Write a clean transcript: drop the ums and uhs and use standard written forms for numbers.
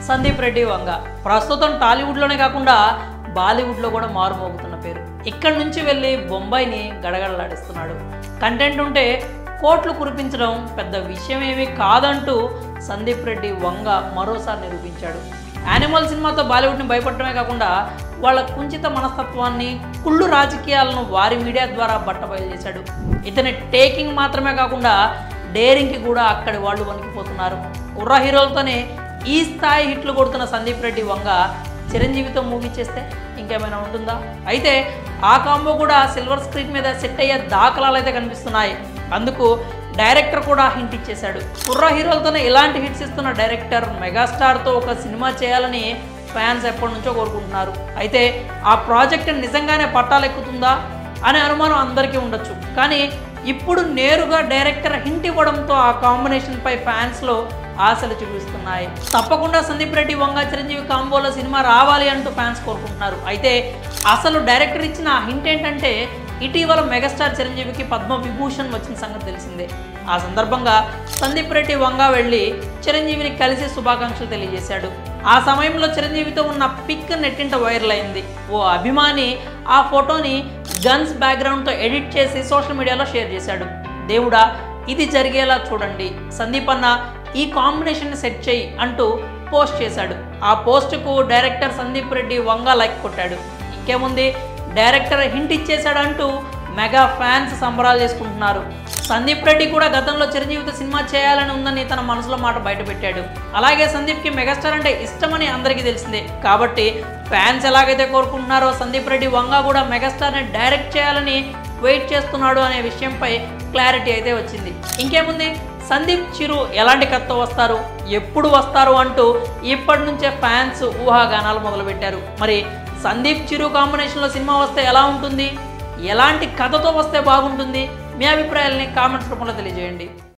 సందీప్ రెడ్డి వంగ ప్రస్తుతం టాలీవుడ్లోనే కాకుండా బాలీవుడ్లో కూడా మారుమోగుతున్న పేరు. ఇక్కడి నుంచి వెళ్ళి బొంబాయిని గడగడలాడిస్తున్నాడు. కంటెంట్ ఉంటే కోట్లు కురిపించడం పెద్ద విషయం ఏమీ కాదంటూ సందీప్ రెడ్డి వంగ మరోసారి నిరూపించాడు. యానిమల్ సినిమాతో బాలీవుడ్ని భయపడటమే కాకుండా వాళ్ళ కుంచిత మనస్తత్వాన్ని, కుళ్ళు రాజకీయాలను వారి మీడియా ద్వారా బట్టబయలు చేశాడు. ఇతని టేకింగ్ మాత్రమే కాకుండా డేరింగ్కి కూడా అక్కడి వాళ్ళు వణికిపోతున్నారు. కుర్ర హీరోలతోనే ఈ స్థాయి హిట్లు కొడుతున్న సందీప్ రెడ్డి వంగ చిరంజీవితో మూవీ చేస్తే ఇంకేమైనా ఉంటుందా? అయితే ఆ కాంబో కూడా సిల్వర్ స్క్రీన్ మీద సెట్ అయ్యే దాఖలాలు అయితే కనిపిస్తున్నాయి. అందుకు డైరెక్టర్ కూడా హింట్ ఇచ్చేశాడు. కుర్ర హీరోలతోనే ఇలాంటి హిట్స్ ఇస్తున్న డైరెక్టర్ మెగాస్టార్తో ఒక సినిమా చేయాలని ఫ్యాన్స్ ఎప్పటి నుంచో కోరుకుంటున్నారు. అయితే ఆ ప్రాజెక్ట్ నిజంగానే పట్టాలెక్కుతుందా అనే అనుమానం అందరికీ ఉండొచ్చు. కానీ ఇప్పుడు నేరుగా డైరెక్టర్ హింట్ ఇవ్వడంతో ఆ కాంబినేషన్పై ఫ్యాన్స్లో ఆశలు చూపిస్తున్నాయి. తప్పకుండా సందీప్ రెడ్డి వంగ చిరంజీవి కాంబోలో సినిమా రావాలి అంటూ ఫ్యాన్స్ కోరుకుంటున్నారు. అయితే అసలు డైరెక్టర్ ఇచ్చిన హింట్ ఏంటంటే ఇటీవల మెగాస్టార్ చిరంజీవికి పద్మవిభూషణ్ వచ్చిన సంగతి తెలిసిందే. ఆ సందర్భంగా సందీప్ రెడ్డి వంగ వెళ్ళి చిరంజీవిని కలిసి శుభాకాంక్షలు తెలియజేశాడు. ఆ సమయంలో చిరంజీవితో ఉన్న పిక్ నెట్టింట వైరల్ అయింది. ఓ అభిమాని ఆ ఫోటోని గన్స్ బ్యాక్గ్రౌండ్తో ఎడిట్ చేసి సోషల్ మీడియాలో షేర్ చేశాడు. దేవుడా, ఇది జరిగేలా చూడండి, సందీప్ అన్న ఈ కాంబినేషన్ని సెట్ చేయి అంటూ పోస్ట్ చేశాడు. ఆ పోస్టుకు డైరెక్టర్ సందీప్ రెడ్డి వంగ లైక్ కొట్టాడు. ఇంకేముంది, డైరెక్టర్ హింట్ ఇచ్చేశాడు అంటూ మెగా ఫ్యాన్స్ సంబరాలు చేసుకుంటున్నారు. సందీప్ రెడ్డి కూడా గతంలో చిరంజీవితో సినిమా చేయాలని ఉందని తన మనసులో మాట బయటపెట్టాడు. అలాగే సందీప్కి మెగాస్టార్ అంటే ఇష్టమని అందరికీ తెలిసిందే. కాబట్టి ఫ్యాన్స్ ఎలాగైతే కోరుకుంటున్నారో సందీప్ రెడ్డి వంగ కూడా మెగాస్టార్ని డైరెక్ట్ చేయాలని వెయిట్ చేస్తున్నాడు అనే విషయంపై క్లారిటీ అయితే వచ్చింది. ఇంకేముంది, సందీప్ చిరు ఎలాంటి కథతో వస్తారు, ఎప్పుడు వస్తారు అంటూ ఇప్పటి నుంచే ఫ్యాన్స్ ఊహాగానాలు మొదలుపెట్టారు. మరి సందీప్ చిరు కాంబినేషన్లో సినిమా వస్తే ఎలా ఉంటుంది, ఎలాంటి కథతో వస్తే బాగుంటుంది, మీ అభిప్రాయాలని కామెంట్స్ రూపంలో తెలియజేయండి.